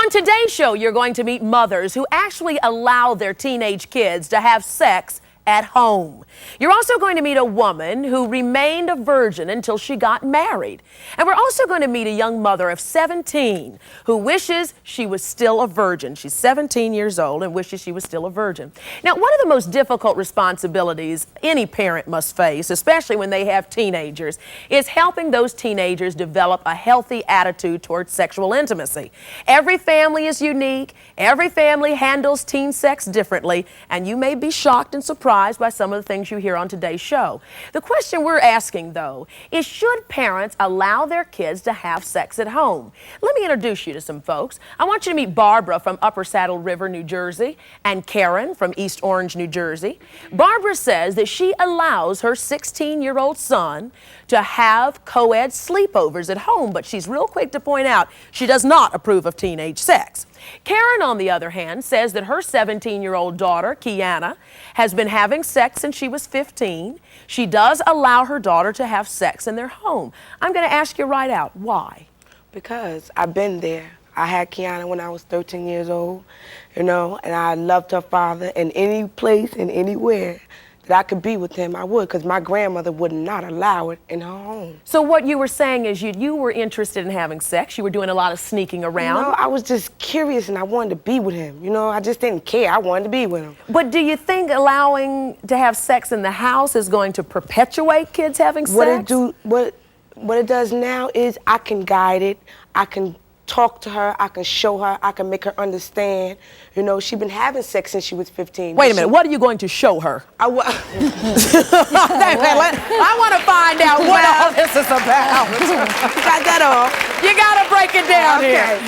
On today's show, you're going to meet mothers who actually allow their teenage kids to have sex at home. You're also going to meet a woman who remained a virgin until she got married. And we're also going to meet a young mother of 17 who wishes she was still a virgin. She's 17 years old and wishes she was still a virgin. Now, one of the most difficult responsibilities any parent must face, especially when they have teenagers, is helping those teenagers develop a healthy attitude towards sexual intimacy. Every family is unique. Every family handles teen sex differently, and you may be shocked and surprised by some of the things you hear on today's show. The question we're asking, though, is should parents allow their kids to have sex at home? Let me introduce you to some folks. I want you to meet Barbara from Upper Saddle River, New Jersey, and Karen from East Orange, New Jersey. Barbara says that she allows her 16-year-old son to have co-ed sleepovers at home, but she's real quick to point out she does not approve of teenage sex. Karen, on the other hand, says that her 17-year-old daughter, Kiana, has been having sex since she was 15. She does allow her daughter to have sex in their home. I'm going to ask you right out, why? Because I've been there. I had Kiana when I was 13 years old, you know, and I loved her father, and any place and anywhere that I could be with him, I would, because my grandmother would not allow it in her home. So what you were saying is you were interested in having sex. You were doing a lot of sneaking around. No, I was just curious and I wanted to be with him. You know, I just didn't care. I wanted to be with him. But do you think allowing to have sex in the house is going to perpetuate kids having sex? What it does now is I can guide it. I can talk to her, I can show her, I can make her understand. You know, she's been having sex since she was 15. Wait a minute, what are you going to show her? I want to find out what all this is about. Got that off. You got to break it down here.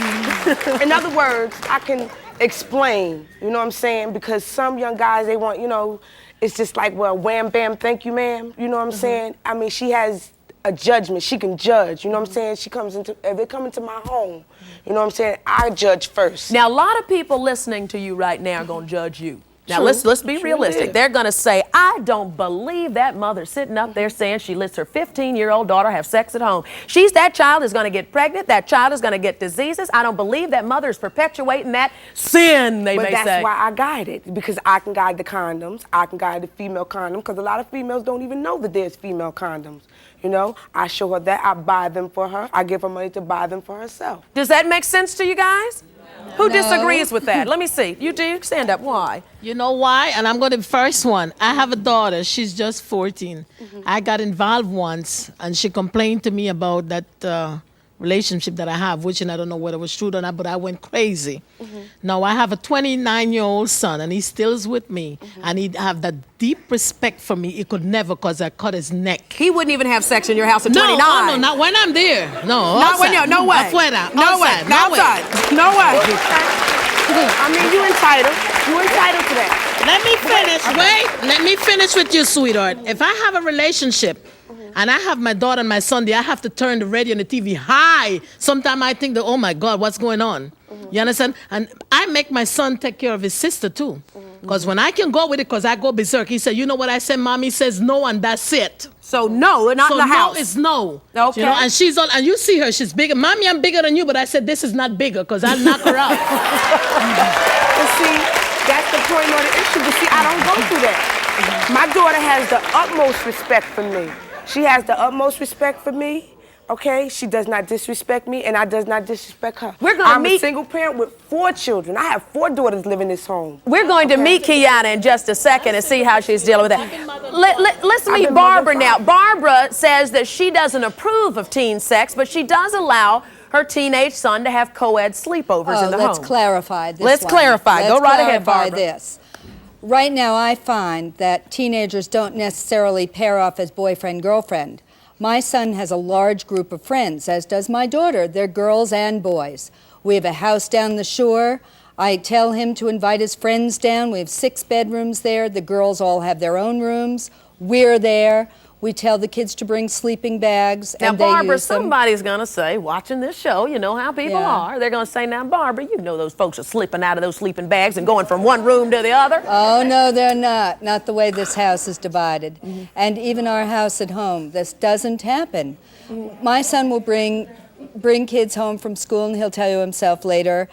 In other words, I can explain, you know what I'm saying? Because some young guys, they want, you know, it's just like, well, wham, bam, thank you, ma'am. You know what I'm saying? I mean, she has a judgment. She can judge, you know what I'm saying? She comes into, if they come into my home, you know what I'm saying? I judge first. Now, a lot of people listening to you right now are going to judge you. Now, let's be realistic. They're going to say, I don't believe that mother sitting up there saying she lets her 15-year-old daughter have sex at home. That child is going to get pregnant. That child is going to get diseases. I don't believe that mother is perpetuating that sin, they may say. But that's why I guide it, because I can guide the condoms. I can guide the female condom, because a lot of females don't even know that there's female condoms. You know, I show her that. I buy them for her. I give her money to buy them for herself. Does that make sense to you guys? No. Who disagrees with that? Let me see. You do? Stand up. Why? You know why? And I'm going to the first one. I have a daughter. She's just 14. I got involved once, and she complained to me about that relationship that I have, which, and I don't know whether it was true or not, but I went crazy. Now, I have a 29-year-old son, and he still is with me, and he have that deep respect for me. He could never, because I cut his neck. He wouldn't even have sex in your house at 29. No, not when I'm there. No, not when you're, no way. Afuera, no way. No way. No way. I mean, you entitled. You entitled to that. Let me finish. Wait. Let me finish with you, sweetheart. If I have a relationship, and I have my daughter and my son there, I have to turn the radio and the TV high. Sometimes I think that, oh my God, what's going on? You understand? And I make my son take care of his sister too. Because when I can go with it, because I go berserk, he said, you know what I said, Mommy says no, and that's it. So no, not in the house. So no is no. Okay. You know, and she's all, and you see her, she's bigger. Mommy, I'm bigger than you, but I said this is not bigger, because I'll knock her out. But see, that's the point of the issue. But see, I don't go through that. My daughter has the utmost respect for me. She has the utmost respect for me, okay? She does not disrespect me, and I does not disrespect her. I'm a single parent with 4 children. I have 4 daughters living in this home. We're going to meet Kiana in just a second and see how she's dealing with that. Let's meet Barbara now. Barbara says that she doesn't approve of teen sex, but she does allow her teenage son to have co-ed sleepovers in the home. Let's clarify this. Let's clarify. Go right ahead, Barbara. This. Right now, I find that teenagers don't necessarily pair off as boyfriend-girlfriend. My son has a large group of friends, as does my daughter. They're girls and boys. We have a house down the shore. I tell him to invite his friends down. We have 6 bedrooms there. The girls all have their own rooms. We're there. We tell the kids to bring sleeping bags, and they use them. Now, Barbara, somebody's going to say, watching this show, you know how people are. They're going to say, now, Barbara, you know those folks are slipping out of those sleeping bags and going from one room to the other. Oh, no, they're not. Not the way this house is divided. And even our house at home, this doesn't happen. My son will bring kids home from school, and he'll tell you himself later,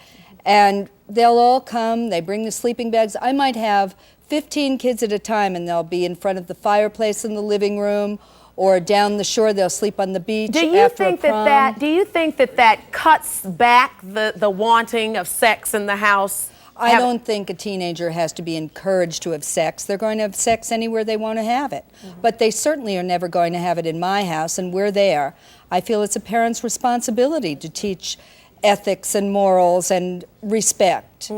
And they'll all come, they bring the sleeping bags. I might have 15 kids at a time, and they'll be in front of the fireplace in the living room, or down the shore. They'll sleep on the beach Do you after think a prom. do you think that cuts back the wanting of sex in the house? I don't think a teenager has to be encouraged to have sex. They're going to have sex anywhere they want to have it. But they certainly are never going to have it in my house, and we're there. I feel it's a parent's responsibility to teach ethics and morals and respect.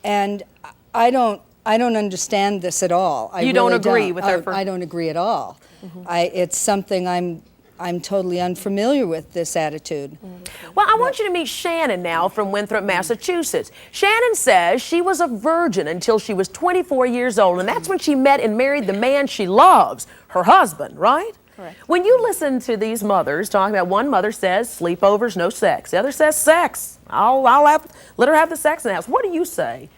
And I don't understand this at all. You don't agree with her? I don't agree at all. It's something I'm totally unfamiliar with, this attitude. Well, I want you to meet Shannon now from Winthrop, Massachusetts. Shannon says she was a virgin until she was 24 years old, and that's when she met and married the man she loves, her husband, right? Correct. When you listen to these mothers talking about, one mother says sleepovers, no sex. The other says sex. Let her have the sex in the house. What do you say?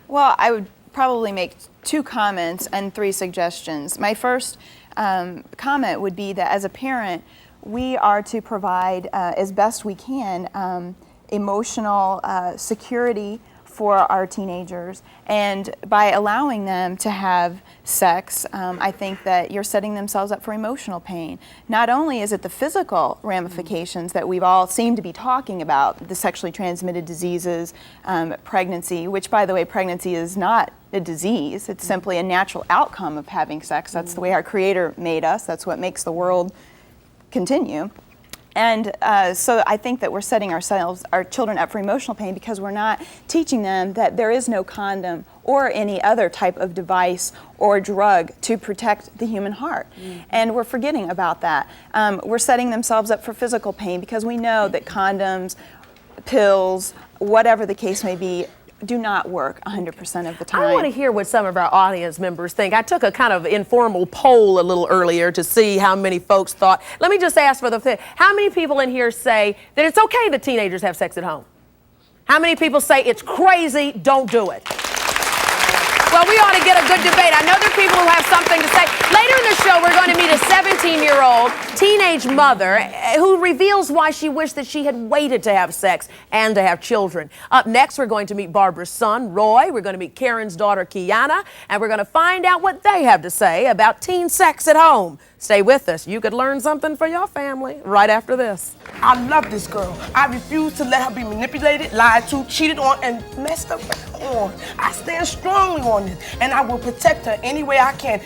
Well, I would probably make 2 comments and 3 suggestions. My first comment would be that as a parent, we are to provide as best we can emotional security for our teenagers, and by allowing them to have sex, I think that you're setting themselves up for emotional pain. Not only is it the physical ramifications that we've all seemed to be talking about, the sexually transmitted diseases, pregnancy, which, by the way, pregnancy is not a disease. It's simply a natural outcome of having sex. That's the way our Creator made us. That's what makes the world continue. And so I think that we're setting our children up for emotional pain because we're not teaching them that there is no condom or any other type of device or drug to protect the human heart. And we're forgetting about that. We're setting themselves up for physical pain because we know that condoms, pills, whatever the case may be, do not work 100% of the time. I want to hear what some of our audience members think. I took a kind of informal poll a little earlier to see how many folks thought. Let me just ask for the thing. How many people in here say that it's okay that teenagers have sex at home? How many people say it's crazy, don't do it? Well, we ought to get a good debate. I know there are people who have something to say. Later in the show, we're going to meet a 17-year-old teenage mother who reveals why she wished that she had waited to have sex and to have children. Up next, we're going to meet Barbara's son, Roy. We're going to meet Karen's daughter, Kiana. And we're going to find out what they have to say about teen sex at home. Stay with us. You could learn something for your family right after this. I love this girl. I refuse to let her be manipulated, lied to, cheated on, and messed up on. I stand strongly on this, and I will protect her any way I can.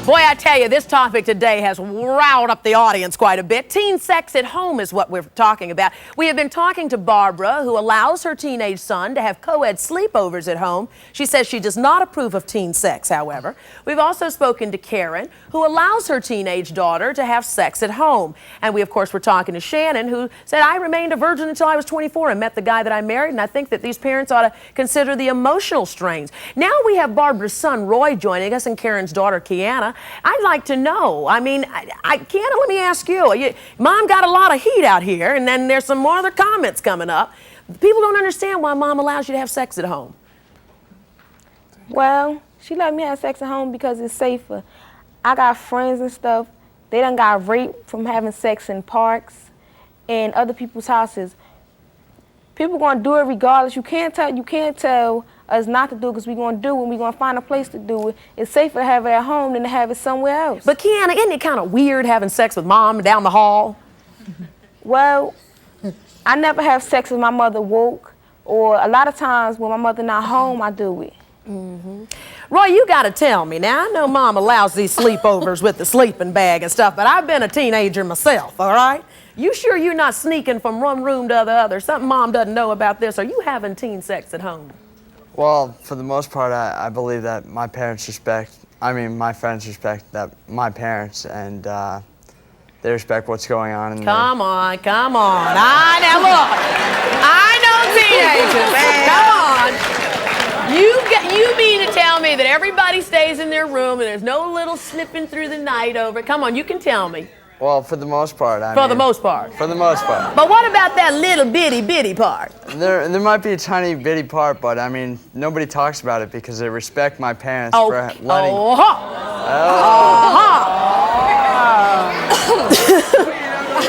Boy, I tell you, this topic today has riled up the audience quite a bit. Teen sex at home is what we're talking about. We have been talking to Barbara, who allows her teenage son to have co-ed sleepovers at home. She says she does not approve of teen sex, however. We've also spoken to Karen, who allows her teenage daughter to have sex at home. And we, of course, were talking to Shannon, who said, I remained a virgin until I was 24 and met the guy that I married, and I think that these parents ought to consider the emotional strains. Now we have Barbara's son, Roy, joining us, and Karen's daughter, Kiana. I'd like to know, Kiana, let me ask you, Mom got a lot of heat out here, and then there's some more other comments coming up. People don't understand why Mom allows you to have sex at home. Well, she let me have sex at home because it's safer. I got friends and stuff. They done got raped from having sex in parks and other people's houses. People gonna do it regardless. You can't tell us not to do it because we're gonna do it and we're gonna find a place to do it. It's safer to have it at home than to have it somewhere else. But Kiana, isn't it kind of weird having sex with Mom down the hall? Well, I never have sex with my mother woke, or a lot of times when my mother not home, I do it. Roy, you got to tell me. Now, I know Mom allows these sleepovers with the sleeping bag and stuff, but I've been a teenager myself, all right? You sure you're not sneaking from one room to the other? Something Mom doesn't know about this. Are you having teen sex at home? Well, for the most part, I believe that my friends respect that my parents, and they respect what's going on. And Come on. Now look, I know teenagers, man. Come on. You mean to tell me that everybody stays in their room and there's no little slipping through the night over? Come on, you can tell me. Well, for the most part, For the most part. For the most part. But what about that little bitty part? There might be a tiny bitty part, but I mean, nobody talks about it because they respect my parents for letting.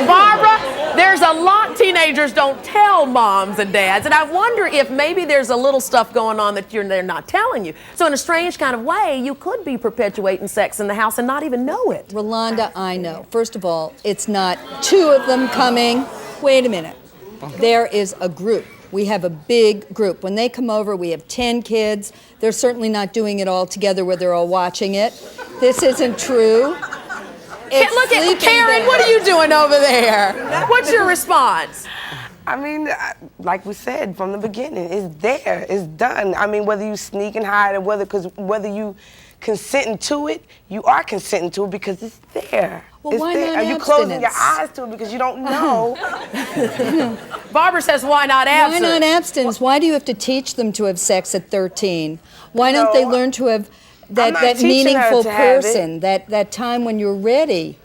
Barbara, there's a lot teenagers don't tell moms and dads, and I wonder if maybe there's a little stuff going on that they're not telling you. So in a strange kind of way, you could be perpetuating sex in the house and not even know it. Rolonda, I know. First of all, it's not two of them coming. Wait a minute. There is a group. We have a big group. When they come over, we have 10 kids. They're certainly not doing it all together where they're all watching it. This isn't true. Look at Karen, what are you doing over there? What's your response? I mean, like we said from the beginning, it's there, it's done. I mean, whether you sneak and hide or whether you consenting to it, you are consenting to it because it's there. Well, it's why there. not Are you abstinence? closing your eyes to it because you don't know? Barbara says, why not abstinence? Why not abstinence? Why do you have to teach them to have sex at 13? Why don't they learn to have that meaningful person, that time when you're ready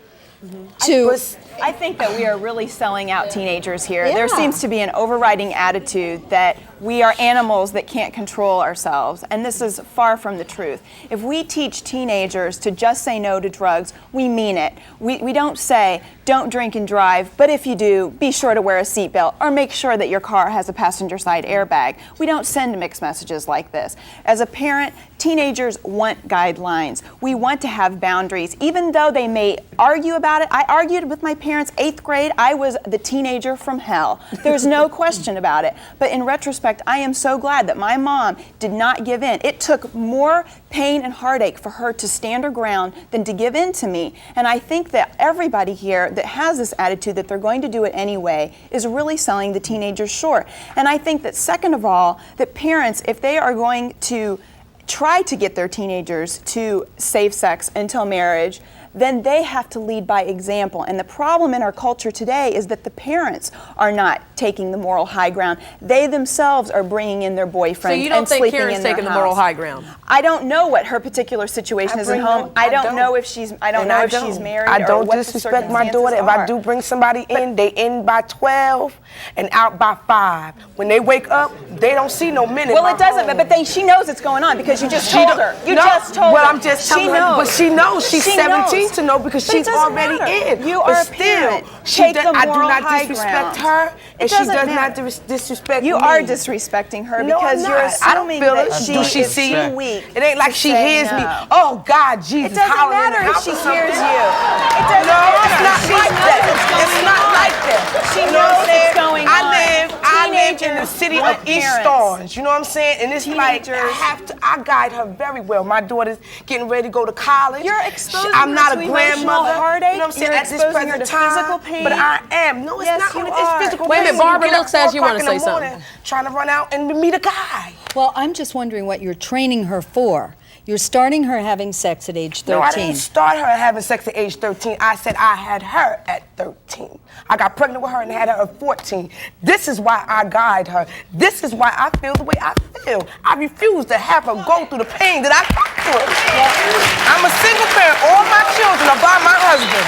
to... I think that we are really selling out teenagers here. Yeah. There seems to be an overriding attitude that we are animals that can't control ourselves, and this is far from the truth. If we teach teenagers to just say no to drugs, we mean it. We don't say, don't drink and drive, but if you do, be sure to wear a seatbelt or make sure that your car has a passenger side airbag. We don't send mixed messages like this. As a parent, teenagers want guidelines. We want to have boundaries, even though they may argue about it. I argued with my parents 8th grade. I was the teenager from hell. There's no question about it. But in retrospect, I am so glad that my mom did not give in. It took more pain and heartache for her to stand her ground than to give in to me. And I think that everybody here that has this attitude that they're going to do it anyway is really selling the teenagers short. And I think that second of all, that parents, if they are going to try to get their teenagers to safe sex until marriage, then they have to lead by example. And the problem in our culture today is that the parents are not taking the moral high ground. They themselves are bringing in their boyfriends So you don't and think sleeping Karen's in their taking the house. moral high ground? I don't know what her particular situation is at home. I don't know if she's married I or don't what the disrespect my circumstances daughter. If I are. do bring somebody in, they in by 12 and out by 5. When they wake up, they don't see no men in Well, my it doesn't, home. but then she knows it's going on because you just told her. You No, just told her. Well, I'm just telling her. knows. But she knows. She's She 17 knows. to know because But it she's doesn't already matter. in. You But are a still, parent. she Take does, the I do moral not high disrespect ground. her, It and she doesn't does matter. not disrespect You me. are disrespecting her No, because I'm you're not. I don't assuming feel that it. she Do she is see too it? weak. It ain't like to she say hears me. no. Oh God, Jesus, It doesn't hollering matter in the if house she or something. hears you. It doesn't No, matter. it's not She like knows that. what's going It's not on. like that. She You know what knows I'm saying? what's going on. I live in the Teenagers city want of East parents. Orange. You know what I'm saying? And it's like Teenagers. I guide her very well. My daughter's getting ready to go to college. You're exposing I'm her not to a emotional grandmother. heartache. You know what I'm saying? You're At this exposing her present to time, physical pain. but I am. No, it's Yes, not. you It's are. physical Wait a pain. minute, when Barbara you get looks up as you 4 wanna o'clock in say the morning, something. Trying to run out and meet a guy. Well, I'm just wondering what you're training her for. You're starting her having sex at age 13. No, I didn't start her having sex at age 13. I said I had her at 13. I got pregnant with her and had her at 14. This is why I guide her. This is why I feel the way I feel. I refuse to have her go through the pain that I go through. I'm a single parent. All my children are by my husband.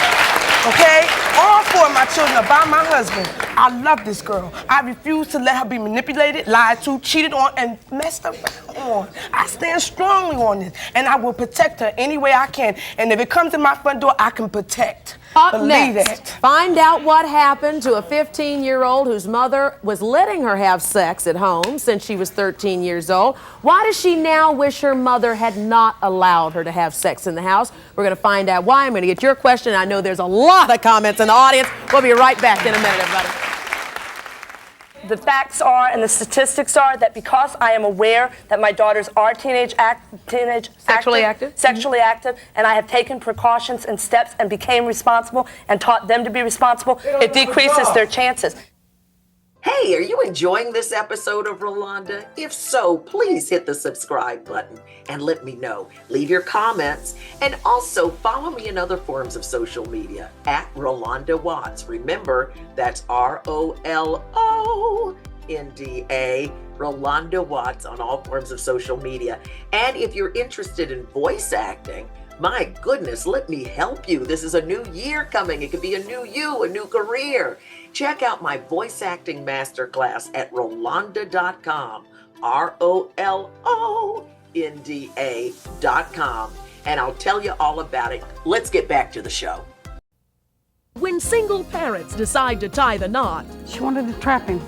Okay? All 4 of my children are by my husband. I love this girl. I refuse to let her be manipulated, lied to, cheated on, and messed around on. I stand strongly on this, and I will protect her any way I can. And if it comes to my front door, I can protect. Up Believe next, that. find out what happened to a 15-year-old whose mother was letting her have sex at home since she was 13 years old. Why does she now wish her mother had not allowed her to have sex in the house? We're going to find out why. I'm going to get your question. I know there's a lot of comments in the audience. We'll be right back in a minute, everybody. The facts are and the statistics are that because I am aware that my daughters are Sexually active, and I have taken precautions and steps and became responsible and taught them to be responsible, it decreases their chances. Hey, are you enjoying this episode of Rolonda? If so, please hit the subscribe button and let me know. Leave your comments and also follow me in other forms of social media at Rolonda Watts. Remember, that's ROLONDA, Rolonda Watts on all forms of social media. And if you're interested in voice acting, My goodness, let me help you. This is a new year coming. It could be a new you, a new career. Check out my voice acting masterclass at Rolonda.com, ROLONDA.com, and I'll tell you all about it. Let's get back to the show. When single parents decide to tie the knot, She wanted to trap him.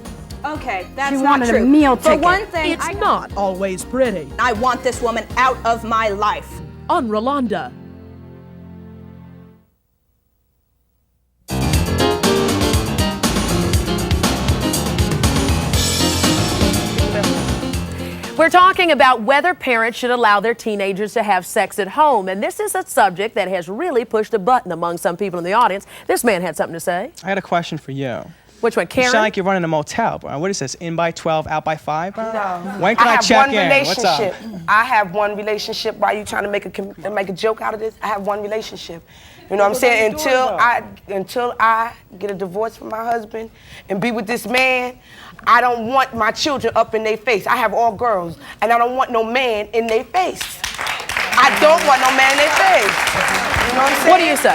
Okay, that's She not wanted true. a meal For ticket. one thing, it's not always pretty. I want this woman out of my life. On Rolonda. We're talking about whether parents should allow their teenagers to have sex at home. And this is a subject that has really pushed a button among some people in the audience. This man had something to say. I got a question for you. Which one, Karen? You sound like you're running a motel, bro. What is this, in by 12, out by 5? Bro? No. When can I have check one in? What's up? relationship. I have one relationship. Why are you trying to make a joke out of this? I have one relationship. You know what I'm saying? Until I get a divorce from my husband and be with this man, I don't want my children up in their face. I have all girls, and I don't want no man in their face. I don't want no man in their face. You know what I'm saying? What do you say?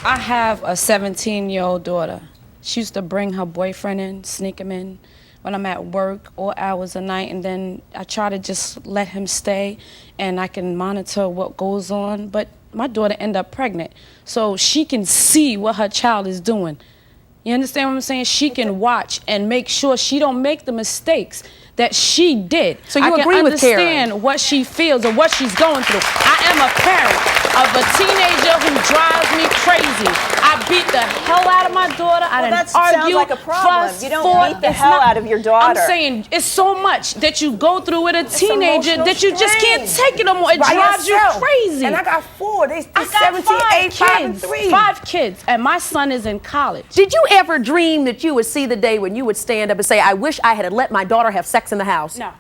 I have a 17-year-old daughter. She used to bring her boyfriend in, sneak him in when I'm at work, all hours of night, and then I try to just let him stay, and I can monitor what goes on. But my daughter ended up pregnant, so she can see what her child is doing. You understand what I'm saying? She can watch and make sure she don't make the mistakes that she did. So you agree with Karen? I can understand what she feels or what she's going through. I am a parent of a teenager who drives me crazy. I beat the hell out of my daughter. I didn't sounds argue. like a problem. fuss, You don't fought. beat the It's hell not- out of your daughter. I'm saying it's so much that you go through with a teenager emotional that you just can't strain. take it no more. It By drives yourself. you crazy. And I got 4. They I got 17, 8, 5, and 3. 5 kids, and my son is in college. Did you ever dream that you would see the day when you would stand up and say, I wish I had let my daughter have sex in the house? No.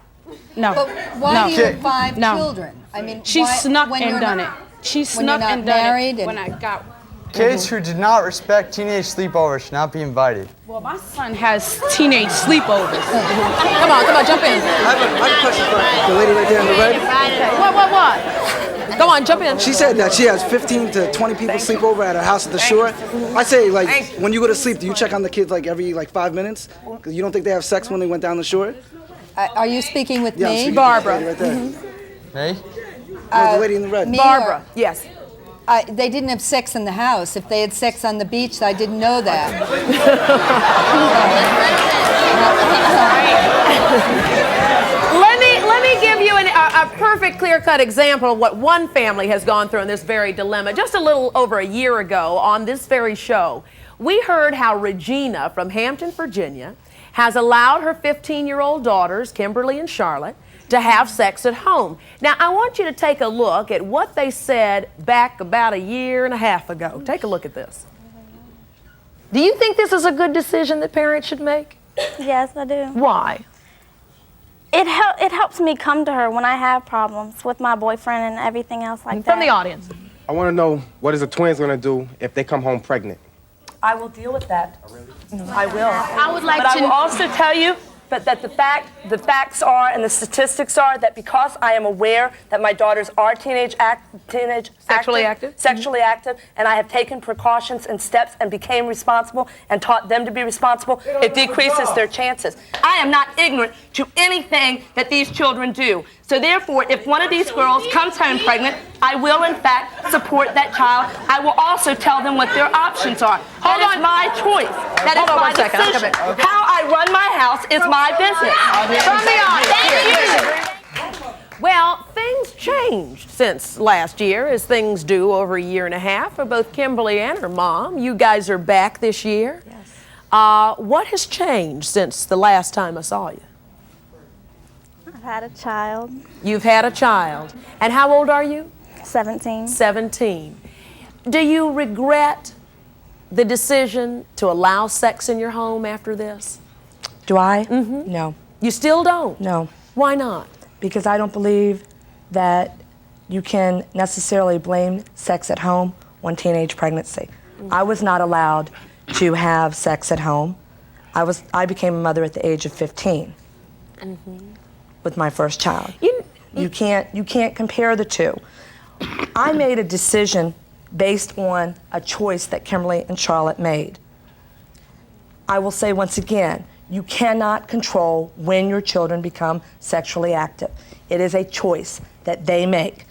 No. But why No. do you have 5 No. children? I mean, She why, snuck when and you're done not, it. She when snuck you're not and done married it when and- I got. Kids who did not respect teenage sleepovers should not be invited. Well, my son has teenage sleepovers. Come on, jump in. I have a question for the lady right there in the red. What? Go on, jump in. She said that she has 15 to 20 people sleep over at her house at the shore. I say, like, when you go to sleep, do you check on the kids like every 5 minutes? Because you don't think they have sex when they went down the shore? Are you speaking with Yeah, I'm me? speaking Barbara. to the lady right there. Me? No, the lady in the red. Me Barbara, or- yes. They didn't have sex in the house. If they had sex on the beach, I didn't know that. Let me give you a perfect clear-cut example of what one family has gone through in this very dilemma. Just a little over a year ago on this very show, we heard how Regina from Hampton, Virginia, has allowed her 15-year-old daughters, Kimberly and Charlotte, to have sex at home. Now, I want you to take a look at what they said back about a year and a half ago. Take a look at this. Do you think this is a good decision that parents should make? Yes, I do. Why? It helps me come to her when I have problems with my boyfriend and everything else like that. From the audience. I want to know, what is a twins going to do if they come home pregnant? I will deal with that. I will. I would like but I will also tell you that the facts are and the statistics are that because I am aware that my daughters are Sexually active, and I have taken precautions and steps and became responsible and taught them to be responsible, it decreases their chances. I am not ignorant to anything that these children do. So therefore, if one of these girls comes home pregnant, I will in fact support that child. I will also tell them what their options are. That is my choice. That is my decision. How I run my house is my business. From the audience. Thank you. Well, things changed since last year, as things do over a year and a half for both Kimberly and her mom. You guys are back this year. Yes. What has changed since the last time I saw you? I've had a child. You've had a child. And how old are you? 17. 17. Do you regret the decision to allow sex in your home after this? Do I? No. You still don't? No. Why not? Because I don't believe that you can necessarily blame sex at home on teenage pregnancy. I was not allowed to have sex at home. I became a mother at the age of 15 with my first child. You can't compare the two. I made a decision based on a choice that Kimberly and Charlotte made. I will say once again, you cannot control when your children become sexually active. It is a choice that they make.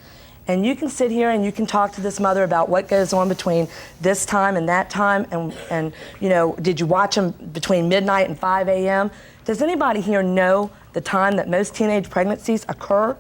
And you can sit here and you can talk to this mother about what goes on between this time and that time, and you know, did you watch them between midnight and 5 a.m.? Does anybody here know the time that most teenage pregnancies occur?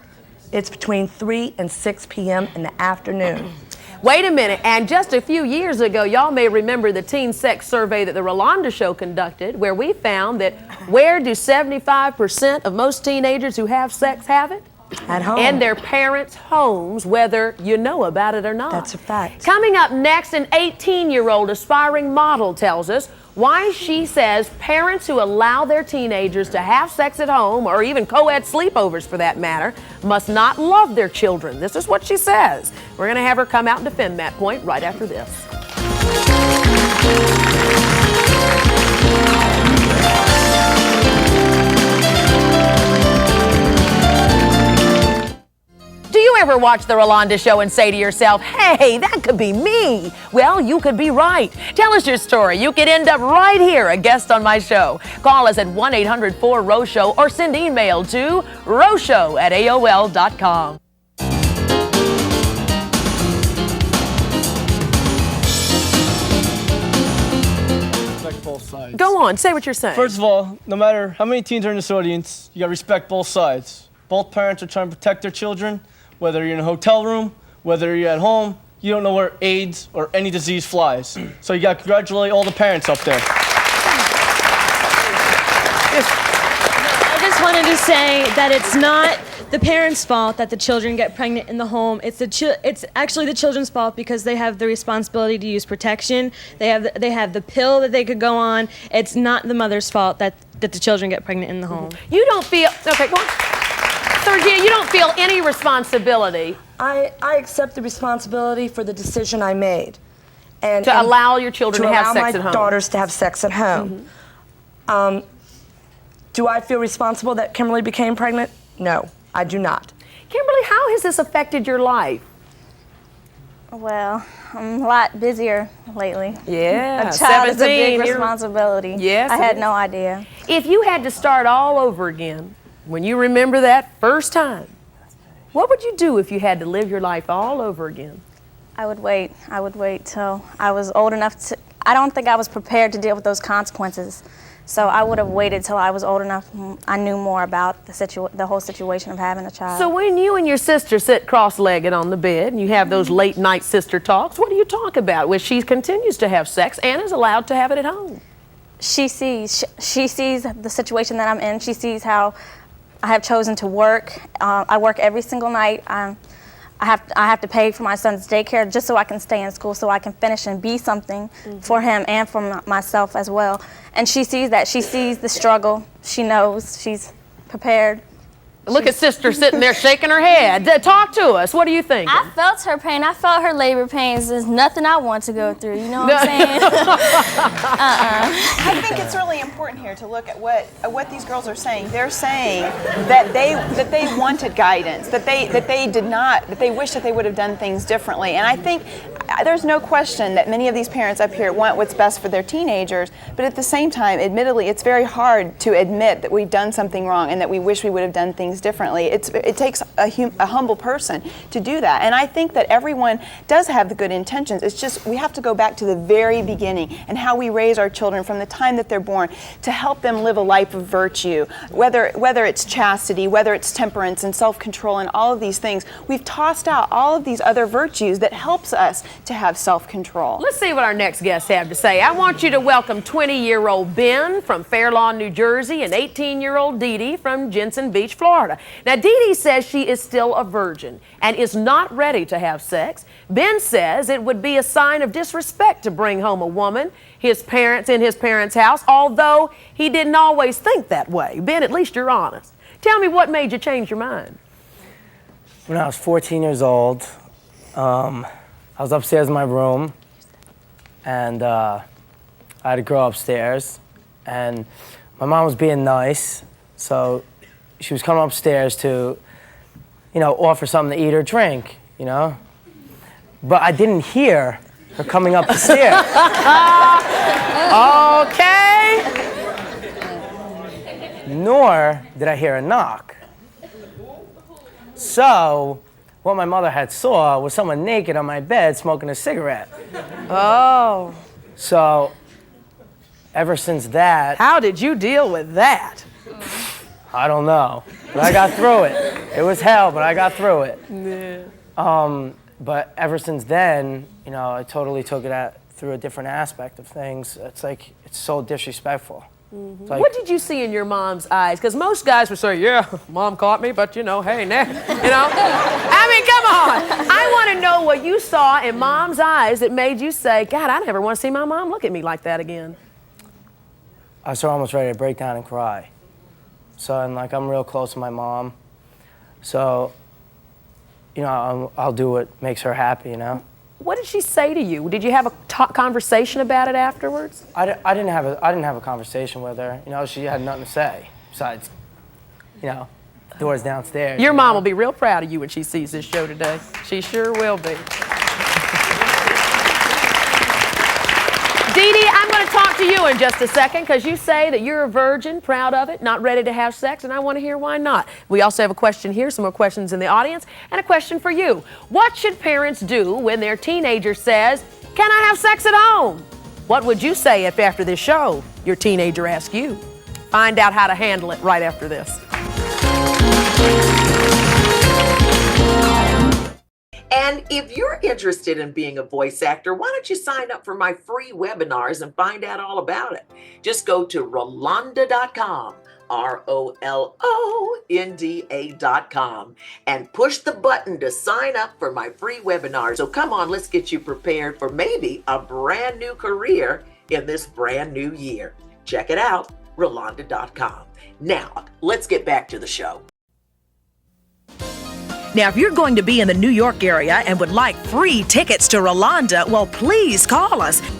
It's between 3 and 6 p.m. in the afternoon. Wait a minute, and just a few years ago, y'all may remember the teen sex survey that the Rolonda Show conducted, where we found that where do 75% of most teenagers who have sex have it? At home. In their parents' homes, whether you know about it or not. That's a fact. Coming up next, an 18-year-old aspiring model tells us why she says parents who allow their teenagers to have sex at home, or even co-ed sleepovers for that matter, must not love their children. This is what she says. We're going to have her come out and defend that point right after this. Do you ever watch The Rolonda Show and say to yourself, hey, that could be me? Well, you could be right. Tell us your story. You could end up right here, a guest on my show. Call us at 1-800-4-ROSHOW or send email to roshow@aol.com. Both sides. Go on, say what you're saying. First of all, no matter how many teens are in this audience, you gotta respect both sides. Both parents are trying to protect their children, whether you're in a hotel room, whether you're at home. You don't know where AIDS or any disease flies. So you gotta congratulate all the parents up there. I just wanted to say that it's not the parents' fault that the children get pregnant in the home. It's actually the children's fault because they have the responsibility to use protection. They have the pill that they could go on. It's not the mother's fault that the children get pregnant in the home. You don't feel okay. Well, Sergia, you don't feel any responsibility. I accept the responsibility for the decision I made. And to allow your children to have sex at home. To allow my daughters to have sex at home. Mm-hmm. Do I feel responsible that Kimberly became pregnant? No, I do not. Kimberly, how has this affected your life? Well, I'm a lot busier lately. Yeah, a child is a big 17, responsibility. Yes, I had no idea. If you had to start all over again, when you remember that first time, what would you do if you had to live your life all over again? I would wait. I would wait till I was old enough to. I don't think I was prepared to deal with those consequences. So I would have waited till I was old enough. I knew more about the whole situation of having a child. So when you and your sister sit cross-legged on the bed and you have those late night sister talks, what do you talk about? Well, she continues to have sex and is allowed to have it at home. She sees the situation that I'm in. She sees how I have chosen to work. I work every single night. I have to pay for my son's daycare just so I can stay in school, so I can finish and be something for him and for myself as well. And she sees that. She sees the struggle. She knows. She's prepared. Look at sister sitting there shaking her head. Talk to us. What do you think? I felt her pain. I felt her labor pains. There's nothing I want to go through. You know what I'm saying? I think it's really important here to look at what these girls are saying. They're saying that they wanted guidance, that they wish that they would have done things differently. And I think there's no question that many of these parents up here want what's best for their teenagers, but at the same time, admittedly, it's very hard to admit that we've done something wrong and that we wish we would have done things differently. It takes a humble person to do that. And I think that everyone does have the good intentions. It's just we have to go back to the very beginning and how we raise our children from the time that they're born to help them live a life of virtue, whether it's chastity, whether it's temperance and self-control and all of these things. We've tossed out all of these other virtues that helps us to have self-control. Let's see what our next guests have to say. I want you to welcome 20-year-old Ben from Fair Lawn, New Jersey, and 18-year-old Dee Dee from Jensen Beach, Florida. Now, Dee Dee says she is still a virgin and is not ready to have sex. Ben says it would be a sign of disrespect to bring home a woman, in his parents' house, although he didn't always think that way. Ben, at least you're honest. Tell me what made you change your mind. When I was 14 years old, I was upstairs in my room, and I had a girl upstairs, and my mom was being nice, so she was coming upstairs to, offer something to eat or drink, but I didn't hear her coming up the stairs. Okay. Nor did I hear a knock. So, what my mother had saw was someone naked on my bed smoking a cigarette. Oh. So, ever since that... How did you deal with that? I don't know, but I got through it. It was hell, but I got through it. Yeah. But ever since then, you know, I totally took it through a different aspect of things. It's like, it's so disrespectful. Mm-hmm. Like, what did you see in your mom's eyes? Because most guys would say, yeah, mom caught me, but you know, hey, nah, you know? I mean, come on. I want to know what you saw in mom's eyes that made you say, God, I never want to see my mom look at me like that again. I was almost ready to break down and cry. So, and like, I'm real close to my mom. So, you know, I'll do what makes her happy, you know? What did she say to you? Did you have a conversation about it afterwards? I didn't have a conversation with her. You know, she had nothing to say besides, you know, doors downstairs. Your mom will be real proud of you when she sees this show today. She sure will be. Dee Dee, I'm going to talk to you in just a second because you say that you're a virgin, proud of it, not ready to have sex, and I want to hear why not. We also have a question here, some more questions in the audience, and a question for you. What should parents do when their teenager says, can I have sex at home? What would you say if after this show your teenager asked you? Find out how to handle it right after this. And if you're interested in being a voice actor, why don't you sign up for my free webinars and find out all about it? Just go to Rolonda.com, ROLONDA.com, and push the button to sign up for my free webinar. So come on, let's get you prepared for maybe a brand new career in this brand new year. Check it out, Rolonda.com. Now, let's get back to the show. Now, if you're going to be in the New York area and would like free tickets to Rolonda, well, please call us. Look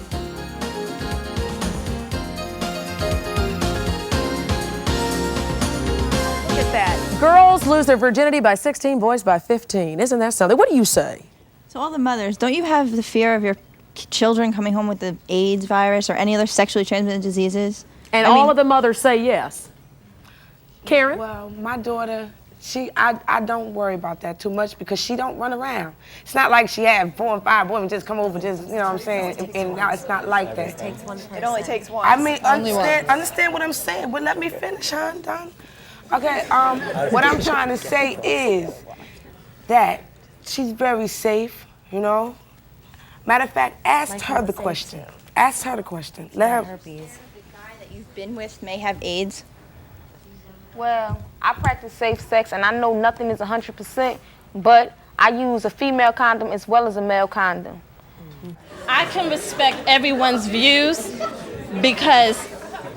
at that. Girls lose their virginity by 16, boys by 15. Isn't that something? What do you say? So all the mothers, don't you have the fear of your children coming home with the AIDS virus or any other sexually transmitted diseases? And all of the mothers say yes. Karen? Well, my daughter... I don't worry about that too much because she don't run around. It's not like she had 4 and 5 women just come over, just, you know what I'm saying? And now it's not like that. It only takes one. I mean, understand what I'm saying. Well, let me finish, hon, done. Okay, what I'm trying to say is that she's very safe, you know? Matter of fact, ask her the question. Ask her the question. Let her. The guy that you've been with may have AIDS. Well, I practice safe sex, and I know nothing is 100%, but I use a female condom as well as a male condom. I can respect everyone's views because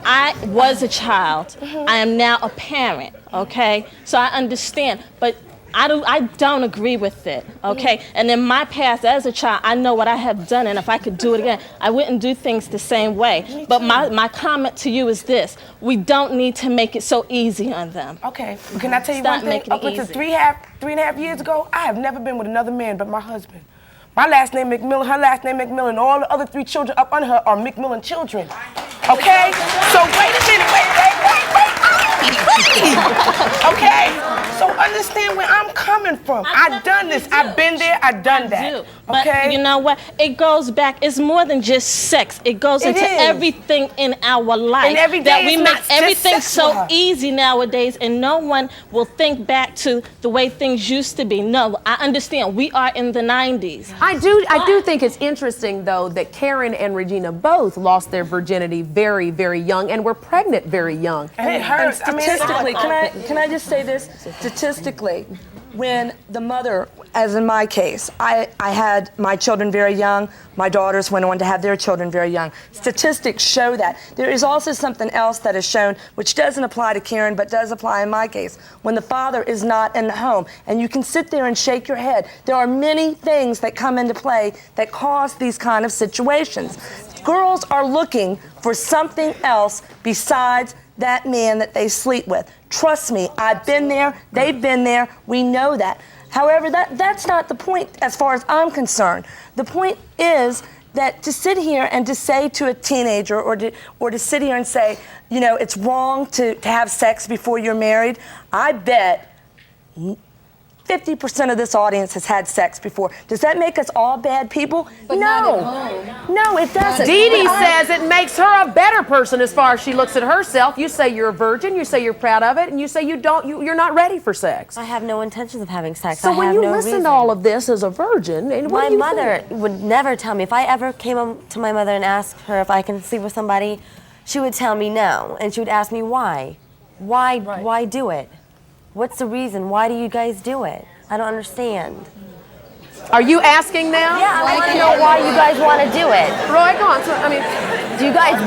I was a child. I am now a parent, okay? So I understand, but I don't agree with it, okay? And in my past as a child, I know what I have done, and if I could do it again, I wouldn't do things the same way. But my comment to you is this: we don't need to make it so easy on them. Okay, can I tell you one thing? Up until 3.5 years ago, I have never been with another man but my husband. My last name McMillan, her last name McMillan, and all the other 3 children up under her are McMillan children. Okay? So wait a minute, wait. Okay? So understand where I'm coming from. I've done this. I've been there. I've done that. But okay? You know what? It goes back. It's more than just sex. It goes into everything in our life. And every day that we it's make not just everything sex so with her. easy nowadays, and no one will think back to the way things used to be. No, I understand. We are in the 90s. I do think it's interesting, though, that Karen and Regina both lost their virginity very, very young and were pregnant very young. And it hurts. And statistically, can I just say this? Statistically, when the mother, as in my case, I had my children very young, my daughters went on to have their children very young. Statistics show that. There is also something else that is shown, which doesn't apply to Karen, but does apply in my case. When the father is not in the home, and you can sit there and shake your head, there are many things that come into play that cause these kind of situations. Girls are looking for something else besides that man that they sleep with. Trust me, I've been there, they've been there, we know that. However, that's not the point as far as I'm concerned. The point is that to sit here and to say to a teenager or to sit here and say, you know, it's wrong to have sex before you're married, I bet 50% of this audience has had sex before. Does that make us all bad people? But no. not at home. No, it doesn't. Dee Dee says it makes her a better person as far as she looks at herself. You say you're a virgin, you say you're proud of it, and you say you're not ready for sex. I have no intentions of having sex. So I when have you no listen reason. to all of this as a virgin, and what my do you mother think? would never tell me. If I ever came up to my mother and asked her if I can sleep with somebody, she would tell me no, and she would ask me why. Why do it? What's the reason? Why do you guys do it? I don't understand. Are you asking now? Yeah, I want to know why you guys want to do it. Roy, go on. So, I mean, do you guys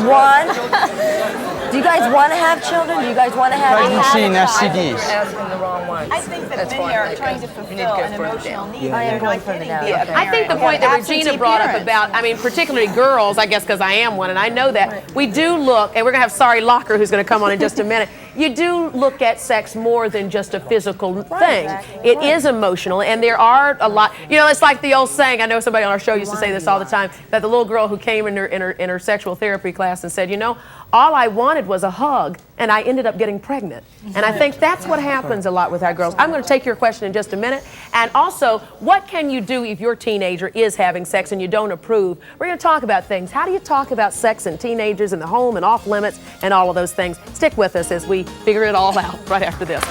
want to have children? Do you guys want to have Pregnancy and STDs. Asking the wrong ones. I think that many are trying to fulfill an emotional need. I am going further down. Okay. I think the point that Regina brought up about, I mean, particularly girls, I guess because I am one, and I know that, we do look, and we're going to have Sari Locker who's going to come on in just a minute, you do look at sex more than just a physical thing. It is emotional, and there are a lot, you know, it's like the old saying, I know somebody on our show used to say this all the time, that the little girl who came in her sexual therapy class and said, you know, all I wanted was a hug, and I ended up getting pregnant. And I think that's what happens a lot with our girls. I'm going to take your question in just a minute. And also, what can you do if your teenager is having sex and you don't approve? We're going to talk about things. How do you talk about sex and teenagers in the home and off limits and all of those things? Stick with us as we figure it all out right after this.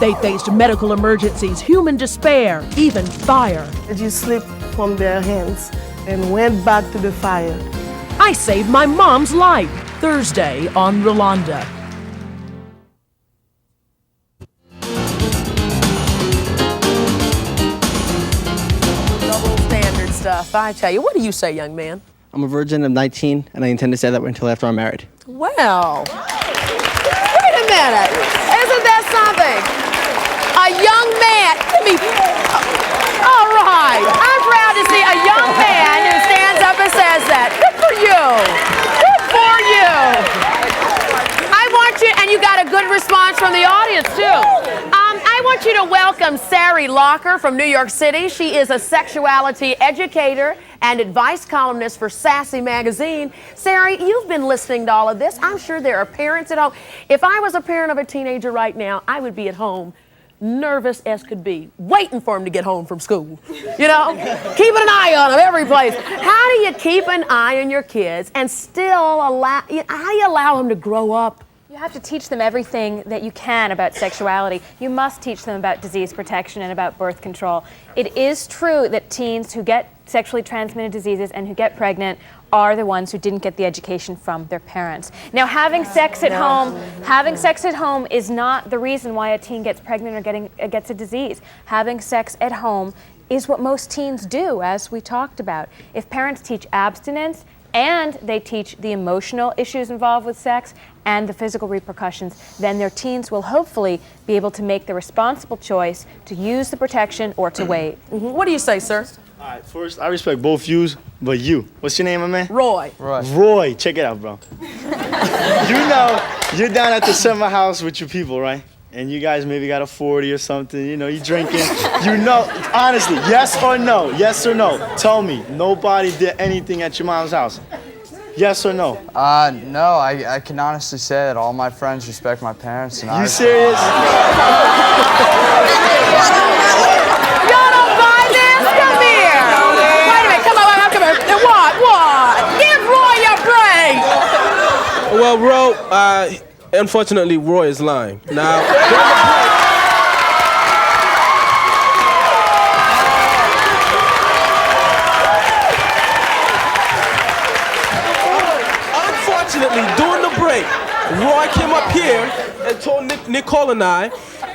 They faced medical emergencies, human despair, even fire. She slipped from their hands and went back to the fire. I saved my mom's life. Thursday on Rolonda. Double standard stuff, I tell you. What do you say, young man? I'm a virgin, I'm 19, and I intend to stay that way until after I'm married. Well, wait a minute. Isn't that something? A young man. All right. I'm proud to see a young man who stands up and says that. Good for you. Good for you. I want you, and you got a good response from the audience, too. I want you to welcome Sari Locker from New York City. She is a sexuality educator and advice columnist for Sassy Magazine. Sari, you've been listening to all of this. I'm sure there are parents at home. If I was a parent of a teenager right now, I would be at home nervous as could be, waiting for him to get home from school. You know, keeping an eye on him every place. How do you keep an eye on your kids and still how do you allow them to grow up? You have to teach them everything that you can about sexuality. You must teach them about disease protection and about birth control. It is true that teens who get sexually transmitted diseases and who get pregnant are the ones who didn't get the education from their parents. Now, having sex at home is not the reason why a teen gets pregnant or gets a disease. Having sex at home is what most teens do, as we talked about. If parents teach abstinence and they teach the emotional issues involved with sex and the physical repercussions, then their teens will hopefully be able to make the responsible choice to use the protection or to wait. What do you say, sir? All right, first, I respect both views, but you. What's your name, my man? Roy. Roy, check it out, bro. You know, you're down at the summer house with your people, right? And you guys maybe got a 40 or something, you know, you drinking. You know, honestly, yes or no? Yes or no? Tell me, nobody did anything at your mom's house. Yes or no? No, I can honestly say that all my friends respect my parents. And You serious? Y'all don't buy this? Come here. Wait a minute, come on, come here. What? Give Roy a break. Well, Ro, unfortunately, Roy is lying. Now, unfortunately, during the break, Roy came up here and told Nicole and I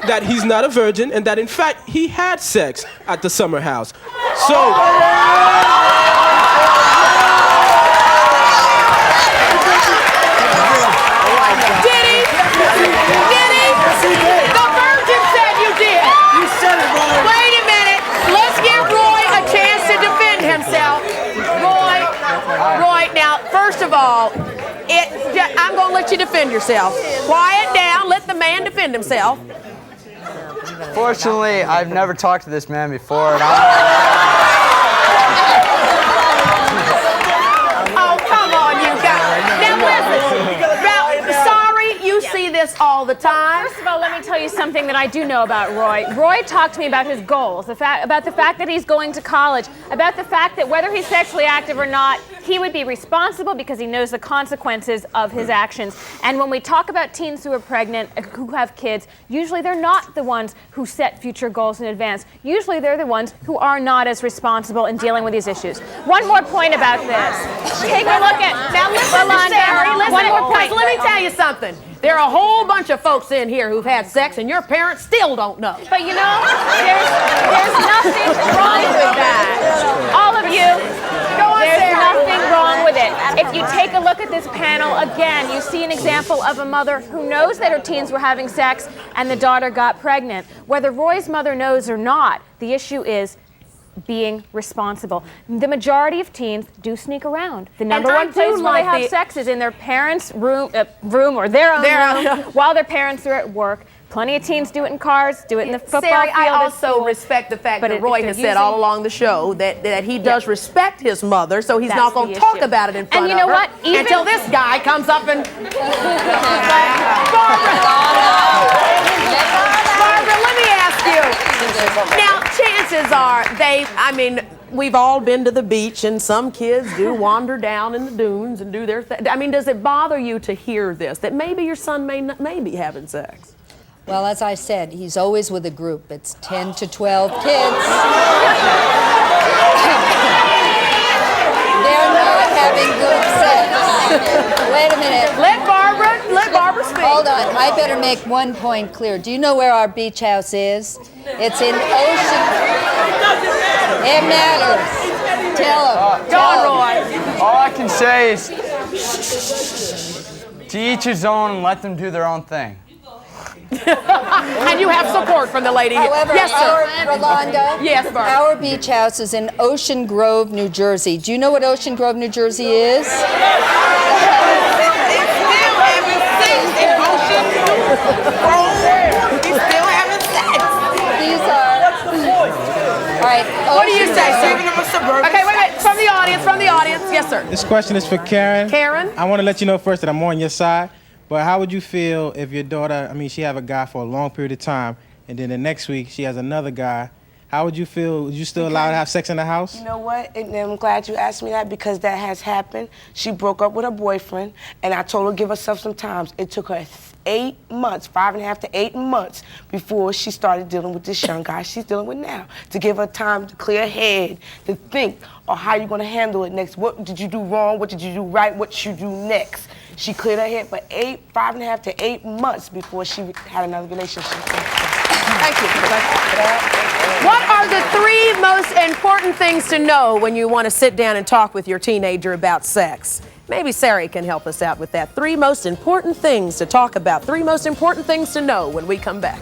that he's not a virgin and that, in fact, he had sex at the summer house. Did he? The virgin said you did. You said it, Roy. Wait a minute. Let's give Roy a chance to defend himself. First of all, I'm going to let you defend yourself. Quiet down. Let the man defend himself. Fortunately, I've never talked to this man before. And oh, come on, you guys. Now listen. Now, sorry, you see this all the time. First of all, let me tell you something that I do know about Roy. Roy talked to me about his goals, about the fact that he's going to college, about the fact that whether he's sexually active or not, he would be responsible because he knows the consequences of his actions. And when we talk about teens who are pregnant, who have kids, usually they're not the ones who set future goals in advance. Usually they're the ones who are not as responsible in dealing with these issues. One more point about this. Take a look at, now listen to Sarah, one more point. Let me tell you something. There are a whole bunch of folks in here who've had sex and your parents still don't know. But you know, there's nothing wrong with that. All of you. There's nothing wrong with it. If you take a look at this panel, again, you see an example of a mother who knows that her teens were having sex and the daughter got pregnant. Whether Roy's mother knows or not, the issue is being responsible. The majority of teens do sneak around. The number one place where they have sex is in their parents' room or their own room while their parents are at work. Plenty of teens do it in cars, do it in the football field. I also respect the fact that Roy has said all along the show that he does respect his mother, so he's not going to talk about it in front of her. And you know what? Until this guy comes up and... Barbara, let me ask you. Now, chances are we've all been to the beach, and some kids do wander down in the dunes and do their thing. I mean, does it bother you to hear this, that maybe your son may be having sex? Well, as I said, he's always with a group. It's 10 to 12 kids. They're not having group sex. Wait a minute. Let Barbara speak. Hold on. I better make one point clear. Do you know where our beach house is? It's in Ocean. It matters. Tell him. Go on, Roy. all I can say is to each his own and let them do their own thing. And you have support from the lady here. However, yes, sir. Rolonda, yes, Barbara. Our beach house is in Ocean Grove, New Jersey. Do you know what Ocean Grove, New Jersey is? All right. What do you say, sir? Okay, wait a minute. From the audience. Yes, sir. This question is for Karen. Karen? I want to let you know first that I'm on your side. But how would you feel if your daughter, she have a guy for a long period of time, and then the next week she has another guy? How would you feel? Would you still allow her to have sex in the house? You know what? And I'm glad you asked me that because that has happened. She broke up with her boyfriend, and I told her to give herself some time. It took her 8 months, 5.5 to 8 months before she started dealing with this young guy she's dealing with now, to give her time to clear her head, to think, or how you're gonna handle it next. What did you do wrong? What did you do right? What should you do next? She cleared her head for 5.5 to 8 months before she had another relationship. Thank you. What are the 3 most important things to know when you want to sit down and talk with your teenager about sex? Maybe Sari can help us out with that. 3 most important things to talk about. 3 most important things to know when we come back.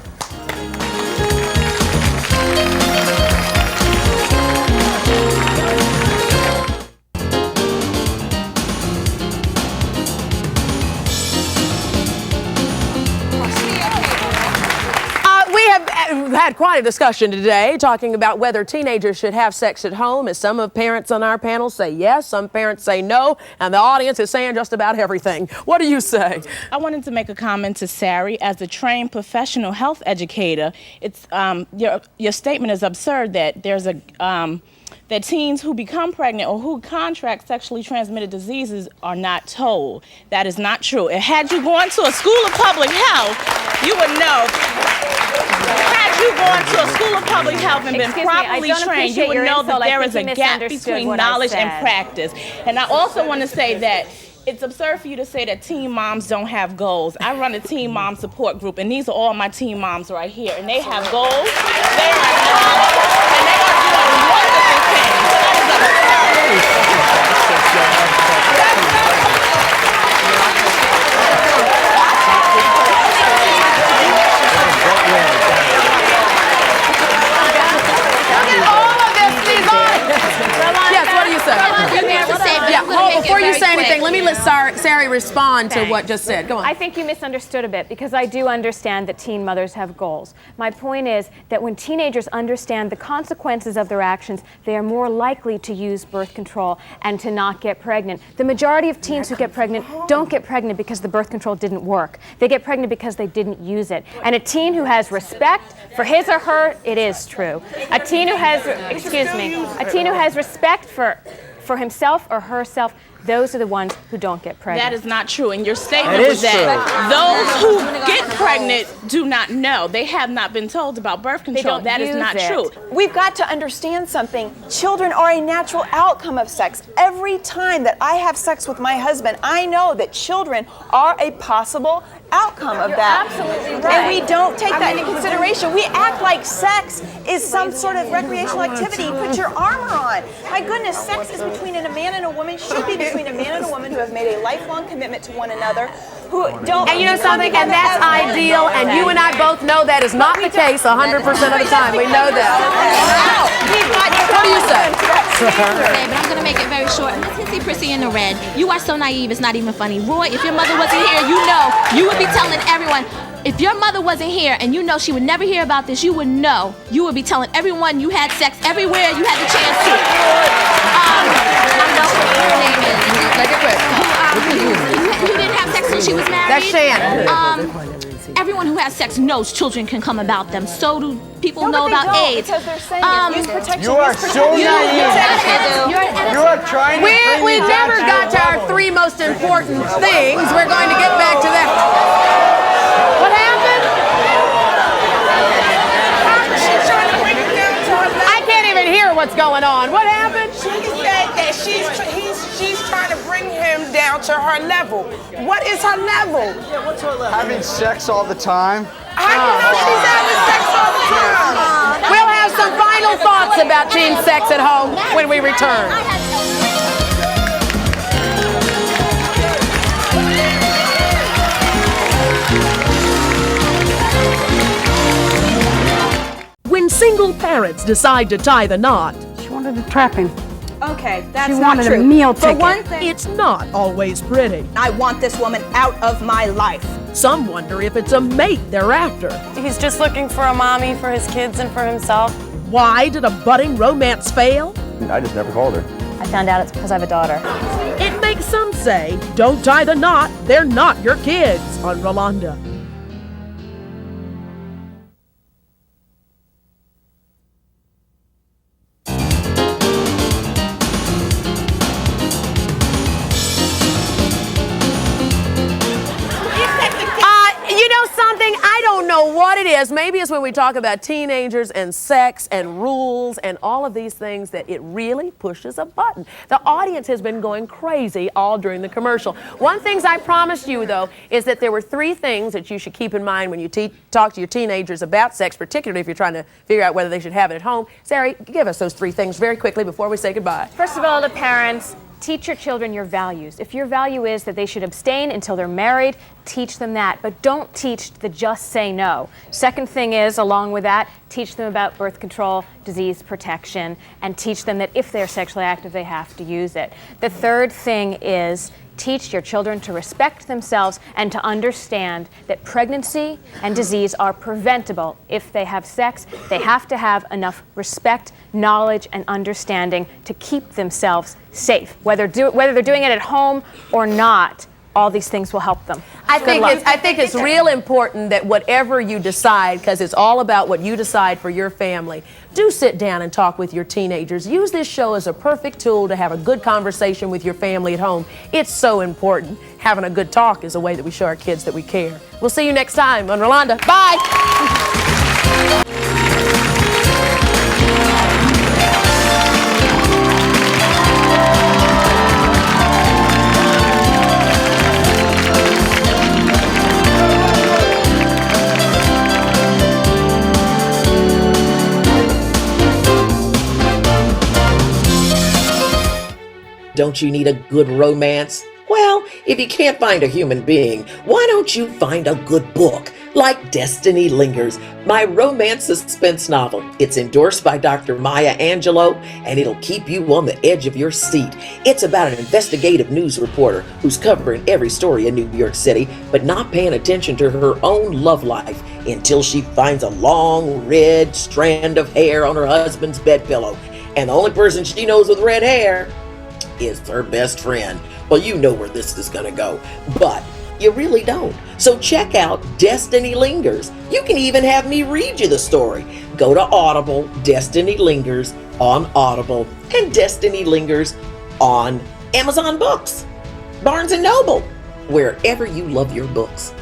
We've had quite a discussion today talking about whether teenagers should have sex at home, as some of parents on our panel say yes, some parents say no, and the audience is saying just about everything. What do you say? I wanted to make a comment to Sari. As a trained professional health educator, it's your statement is absurd that there's that teens who become pregnant or who contract sexually transmitted diseases are not told. That is not true. Had you gone to a school of public health, you would know. Had you gone to a school of public health and been properly trained, you would know that there is a gap between knowledge and practice. And I also want to say that it's absurd for you to say that teen moms don't have goals. I run a teen mom support group, and these are all my teen moms right here, and they have goals. They are knowledge, and they are doing wonderful things. Yes, what do you say? Before you say anything, let Sari respond to what just said. Go on. I think you misunderstood a bit because I do understand that teen mothers have goals. My point is that when teenagers understand the consequences of their actions, they are more likely to use birth control and to not get pregnant. The majority of teens who get pregnant don't get pregnant because the birth control didn't work. They get pregnant because they didn't use it. And a teen who has respect for his or her, it is true. A teen who has, a teen who has respect for himself or herself, those are the ones who don't get pregnant. That is not true. And your statement was that those who get pregnant do not know. They have not been told about birth control. That is not true. We've got to understand something. Children are a natural outcome of sex. Every time that I have sex with my husband, I know that children are a possible outcome of that. Absolutely right. And we don't take that into consideration. We act like sex is some sort of recreational activity. Put your armor on. My goodness, sex is between a man and a woman, should be between a man and a woman who have made a lifelong commitment to one another, who don't... And you know something? And that's ideal, and you and I both know that is not the case 100% of the time. We know that. What do you say? But I'm going to make it very short. Miss Hissy Prissy in the red, you are so naive, it's not even funny. Roy, if your mother wasn't here, you know, you would be telling everyone. If your mother wasn't here and you know she would never hear about this, you would know. You would be telling everyone you had sex everywhere you had the chance to. I know what her name is. Make it quick. You didn't have sex when she was married. That's Shannon. Everyone who has sex knows children can come about them. So do people know about AIDS. Because they're saying use protection. You are so naive. You are trying to bring We me never back got to our three most important things. We're going to get back to that. What happened? She's trying to bring it down to her level. I can't even hear what's going on. What happened? She said that she's trying to bring him down to her level. What is her level? Yeah, what's her level? Having sex all the time. How do you know she's having sex all the time? We'll have some final thoughts about teen sex at home when we return. When single parents decide to tie the knot, She wanted to trap him. Okay, that's She not wanted true. a meal For ticket. one thing, it's not always pretty. I want this woman out of my life. Some wonder if it's a mate they're after. He's just looking for a mommy for his kids and for himself. Why did a budding romance fail? I just never called her. I found out it's because I have a daughter. It makes some say, don't tie the knot, they're not your kids on Rolonda. You know something? I don't know what it is. Maybe it's when we talk about teenagers and sex and rules and all of these things that it really pushes a button. The audience has been going crazy all during the commercial. One thing I promised you, though, is that there were three things that you should keep in mind when you talk to your teenagers about sex, particularly if you're trying to figure out whether they should have it at home. Sari, give us those three things very quickly before we say goodbye. First of all, the parents, teach your children your values. If your value is that they should abstain until they're married, teach them that, but don't teach the just say no. Second thing is, along with that, teach them about birth control, disease protection, and teach them that if they're sexually active, they have to use it. The third thing is, teach your children to respect themselves and to understand that pregnancy and disease are preventable. If they have sex, they have to have enough respect, knowledge, and understanding to keep themselves safe. Whether they're doing it at home or not, all these things will help them. I think it's real important that whatever you decide, because it's all about what you decide for your family, do sit down and talk with your teenagers. Use this show as a perfect tool to have a good conversation with your family at home. It's so important. Having a good talk is a way that we show our kids that we care. We'll see you next time on Rolonda. Bye. Don't you need a good romance? Well, if you can't find a human being, why don't you find a good book like Destiny Lingers, my romance suspense novel. It's endorsed by Dr. Maya Angelou, and it'll keep you on the edge of your seat. It's about an investigative news reporter who's covering every story in New York City, but not paying attention to her own love life until she finds a long red strand of hair on her husband's bed pillow. And the only person she knows with red hair is her best friend. Well, you know where this is going to go, but you really don't. So check out Destiny Lingers. You can even have me read you the story. Go to Audible, Destiny Lingers on Audible, and Destiny Lingers on Amazon Books, Barnes & Noble, wherever you love your books.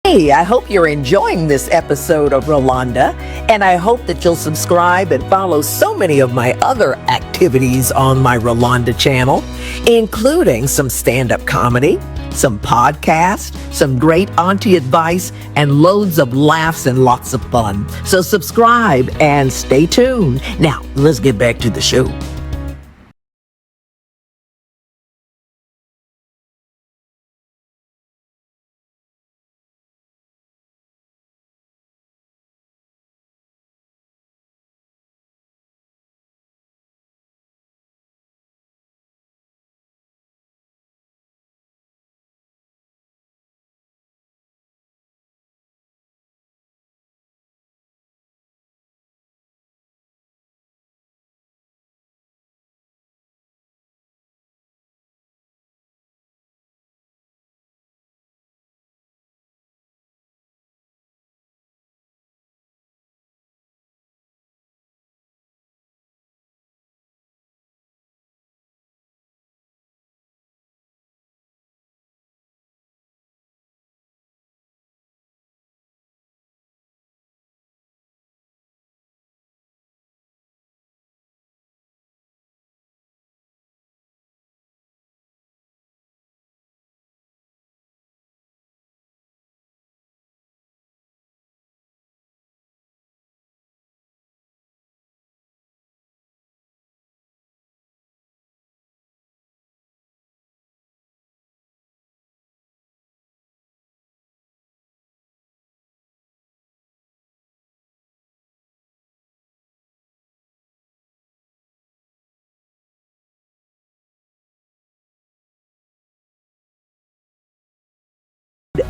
Hey, I hope you're enjoying this episode of Rolonda, and I hope that you'll subscribe and follow so many of my other activities on my Rolonda channel, including some stand-up comedy, some podcasts, some great auntie advice, and loads of laughs and lots of fun. So subscribe and stay tuned. Now, let's get back to the show.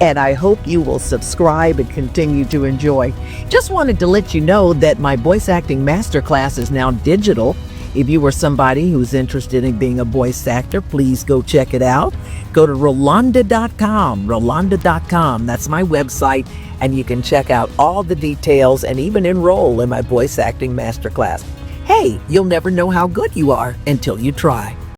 And I hope you will subscribe and continue to enjoy. Just wanted to let you know that my voice acting masterclass is now digital. If you are somebody who's interested in being a voice actor, please go check it out. Go to Rolonda.com, Rolonda.com. That's my website, and you can check out all the details and even enroll in my voice acting masterclass. Hey, you'll never know how good you are until you try.